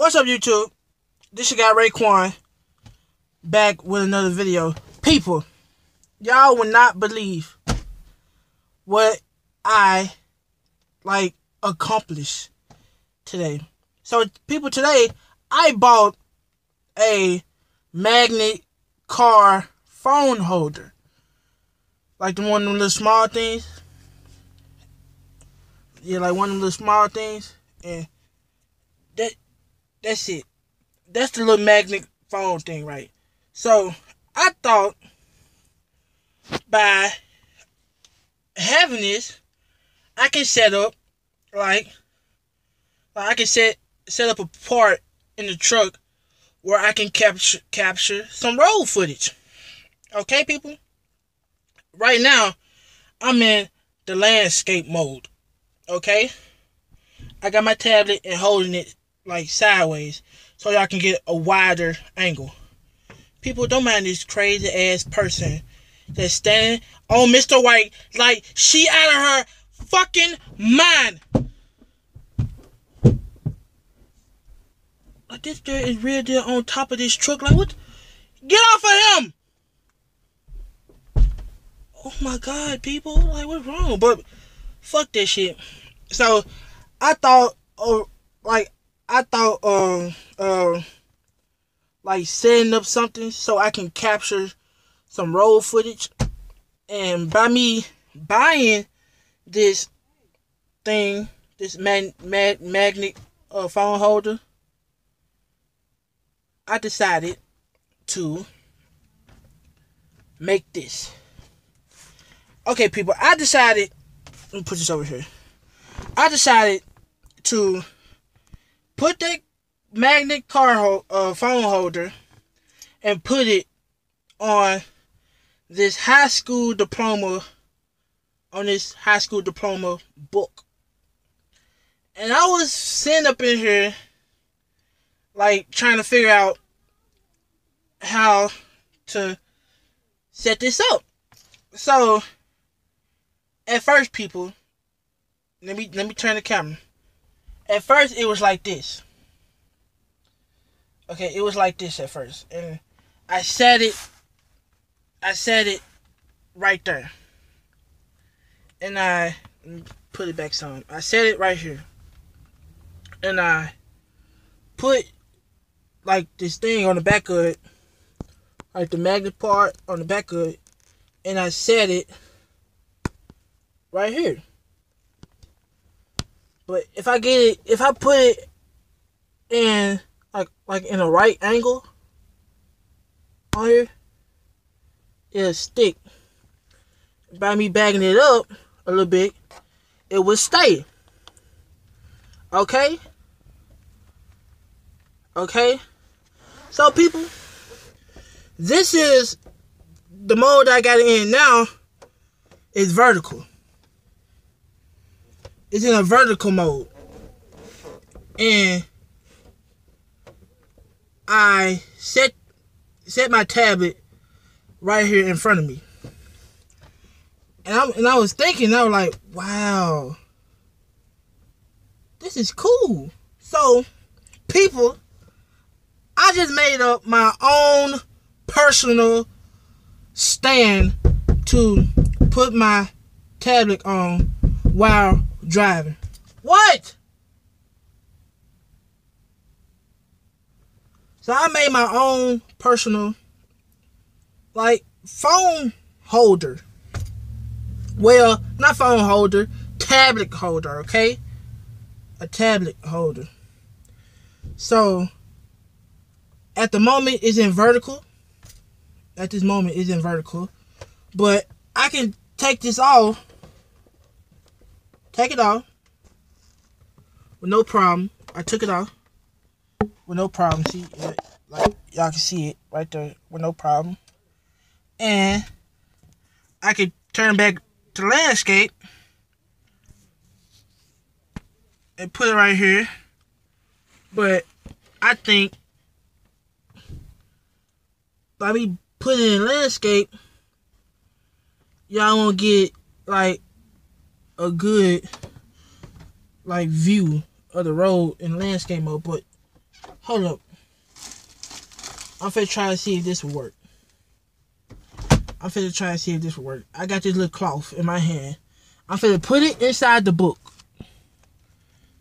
What's up, YouTube? This your guy Raekwon, back with another video. People, y'all will not believe what I accomplished today. So, people, today I bought a magnet car phone holder, like the one of them little small things. Yeah, like one of them little small things, and that's it. That's the little magnet phone thing, right? So I thought by having this, I can set up I can set up a part in the truck where I can capture some road footage. Okay, people. Right now, I'm in the landscape mode. Okay, I got my tablet and holding it like sideways so y'all can get a wider angle. People, don't mind this crazy ass person that's standing on Mr. White like she out of her fucking mind. Like, this girl is real deal on top of this truck. Like, what? Get off of him! Oh my god, people. Like, what's wrong? But fuck that shit. So I thought setting up something so I can capture some road footage. And by me buying this thing, this magnet phone holder, I decided to make this. Okay, people, let me put this over here. I decided to put that magnet phone holder and put it on this high school diploma book. And I was sitting up in here like trying to figure out how to set this up. So at first, people, let me turn the camera. At first it was like this. Okay, it was like this at first. And I set it right there. And I put it back some. I set it right here. And I put like this thing on the back of it, like the magnet part on the back of it, and I set it right here. But if I put it in like in a right angle on here, it'll stick. By me bagging it up a little bit, it will stay. Okay? Okay? So, people, this is the mode I got it in now. Is vertical. It's in a vertical mode. And I set my tablet right here in front of me. And I was thinking, I was like, wow, this is cool. So, people, I just made up my own personal stand to put my tablet on while driving. What? So I made my own personal phone holder. Well, not phone holder, tablet holder, okay? A tablet holder. So at the moment it's in vertical. At this moment it's in vertical. But I can take this off. Take it off. With no problem. I took it off. With no problem. See, like y'all can see it right there. With no problem. And I can turn back to landscape and put it right here. But I think by me putting it in landscape, y'all won't get like a good view of the road in landscape mode. But Hold up. I'm finna try to see if this will work. I got this little cloth in my hand. I'm finna put it inside the book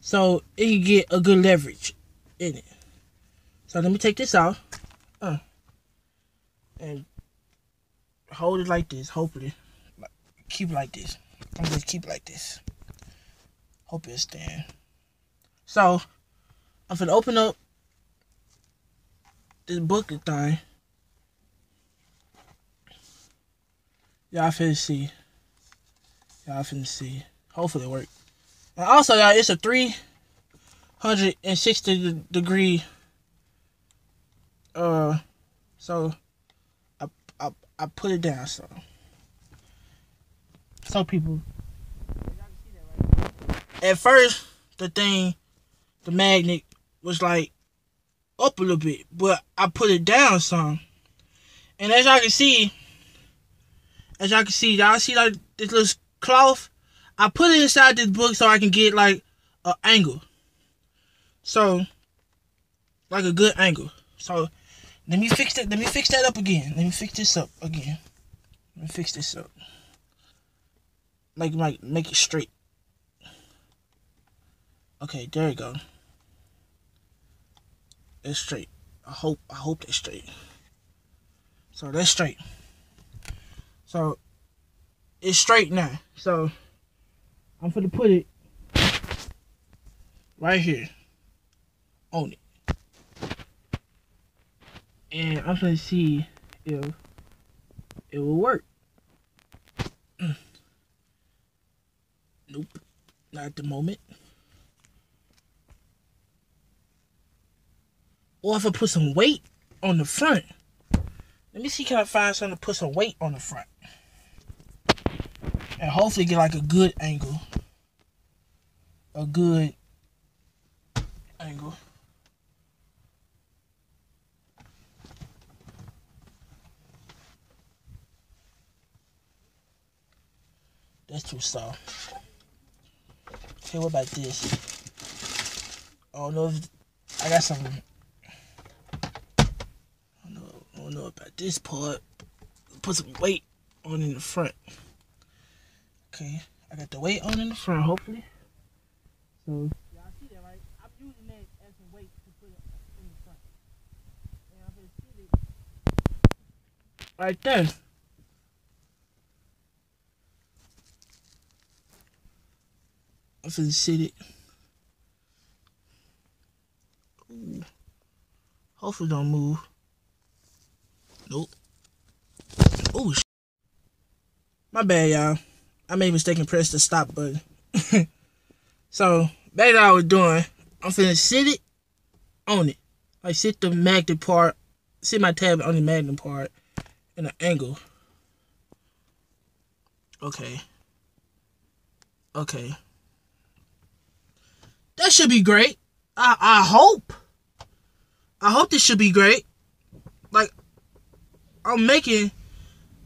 so it can get a good leverage in it. So let me take this out and hold it like this. Hopefully, keep it like this. I'm gonna just keep it like this. Hope it stand. So I'm finna open up this book thing. Y'all finna see. Hopefully it work. And also, y'all, it's a 360 degree. So I put it down so people. At first, the magnet was like up a little bit, but I put it down some. And as y'all can see, y'all see like this little cloth? I put it inside this book so I can get like an angle. So, like a good angle. So, let me fix that. Let me fix that up again. Let me fix this up again. Like make it straight. Okay, there we go. It's straight. I hope that's straight. So that's straight. So it's straight now. So I'm gonna put it right here on it. And I'm gonna see if it will work. Nope, not at the moment. Or if I put some weight on the front. Let me see, can I find something to put some weight on the front? And hopefully get like a good angle. That's too soft. Okay, what about this? I don't know if I got some. I don't know about this part. Put some weight on in the front. Okay, I got the weight on in the front, hopefully. So y'all see that, right? I'm using that as a weight to put it in the front. And I'm gonna sit it right there. I'm finna sit it. Ooh. Hopefully don't move. Nope. Ooh, my bad, y'all. I made a mistake and pressed the stop button. So, back to what I was doing. I'm finna sit it on it. Like, sit the magnet part. Sit my tablet on the magnet part. In an angle. Okay. That should be great. I hope. I hope this should be great. Like, I'm making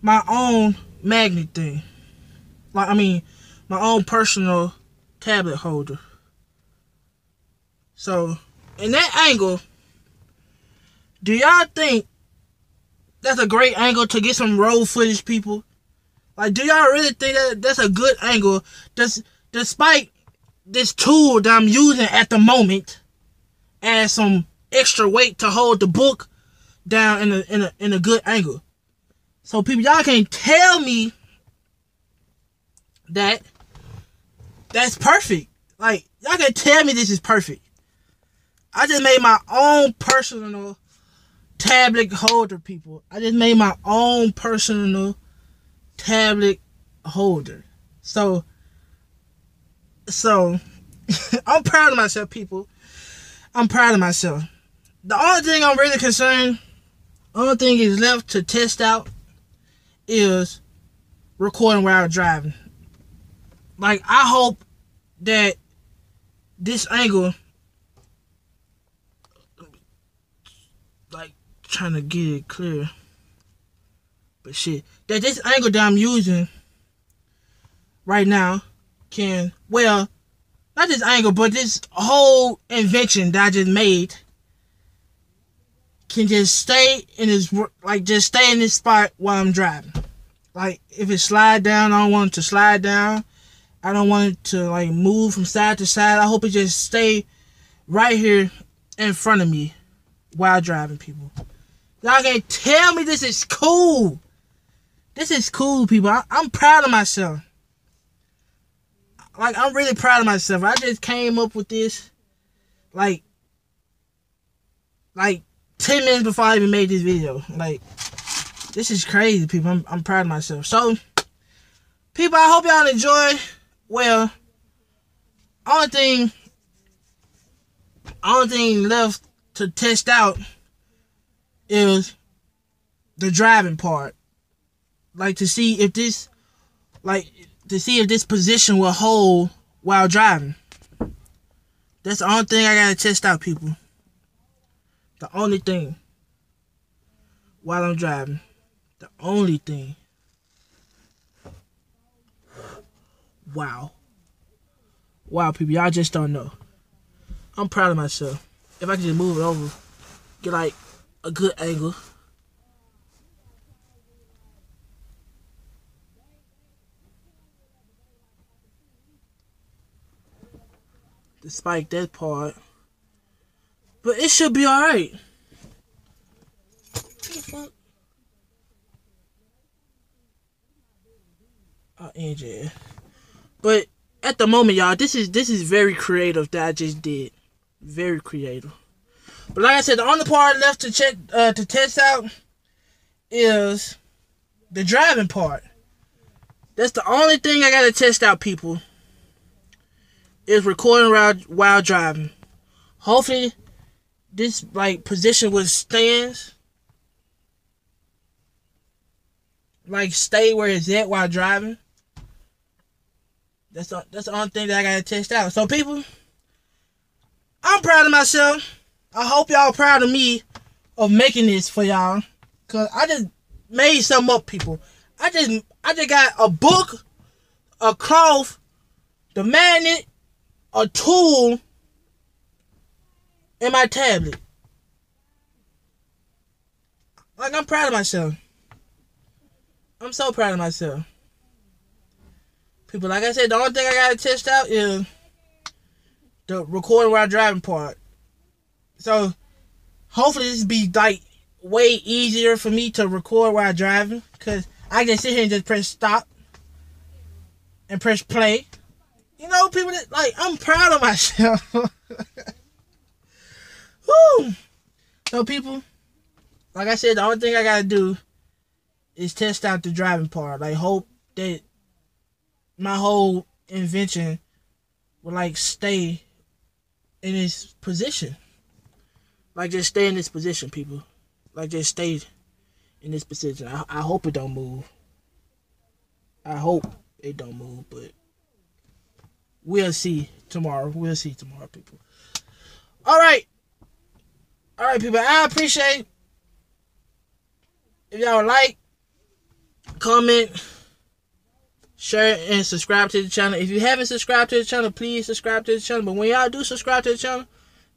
my own magnet thing. Like, I mean, my own personal tablet holder. So, in that angle, do y'all think that's a great angle to get some road footage, people? Like, do y'all really think that that's a good angle? Despite this tool that I'm using at the moment as some extra weight to hold the book down in a good angle. So people, y'all can't tell me that that's perfect. Like, y'all can't tell me this is perfect. I just made my own personal tablet holder, people. I just made my own personal tablet holder. So I'm proud of myself, people. I'm proud of myself. The only thing I'm really concerned, only thing is left to test out is recording while I'm driving. Like, I hope that this angle, like, trying to get it clear, but shit, that this angle that I'm using right now can, well, not this angle, but this whole invention that I just made can just stay in this, like, just stay in this spot while I'm driving. Like, if it slide down, I don't want it to slide down. I don't want it to, like, move from side to side. I hope it just stay right here in front of me while driving, people. Y'all can't tell me this is cool. This is cool, people. I'm proud of myself. Like, I'm really proud of myself. I just came up with this, like 10 minutes before I even made this video. Like, this is crazy, people. I'm proud of myself. So, people, I hope y'all enjoy. Well, only thing left to test out is the driving part. Like, to see if this position will hold while driving. That's the only thing I gotta test out, people. The only thing. While I'm driving. The only thing. Wow. Wow, people. Y'all just don't know. I'm proud of myself. If I can just move it over, get like a good angle. Despite that part. But it should be alright. What the fuck? Oh, Angel. But at the moment, y'all, this is very creative that I just did. Very creative. But like I said, the only part left to check to test out is the driving part. That's the only thing I gotta test out, people. Is recording while driving. Hopefully, this like position withstands. Like, stay where it's at while driving. That's the only thing that I gotta test out. So, people, I'm proud of myself. I hope y'all proud of me of making this for y'all. Cause I just made something up, people. I just got a book, a cloth, the magnet, a tool, and my tablet. Like, I'm proud of myself. I'm so proud of myself. People, like I said, the only thing I gotta test out is the recording while driving part. So, hopefully this be like way easier for me to record while driving. Cause I can sit here and just press stop and press play. You know, people, that, like, I'm proud of myself. Woo! So, people, like I said, the only thing I gotta do is test out the driving part. Like, hope that my whole invention will, like, stay in this position. Like, just stay in this position, people. Like, just stay in this position. I hope it don't move. I hope it don't move, but we'll see tomorrow. We'll see tomorrow, people. Alright. Alright, people. I appreciate if y'all like, comment, share, and subscribe to the channel. If you haven't subscribed to the channel, please subscribe to the channel. But when y'all do subscribe to the channel,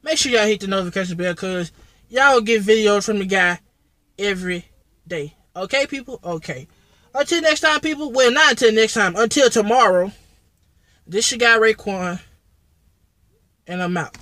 make sure y'all hit the notification bell, because y'all will get videos from the guy every day. Okay, people? Okay. Until next time, people. Well, not until next time. Until tomorrow. This your guy, Raekwon. And I'm out.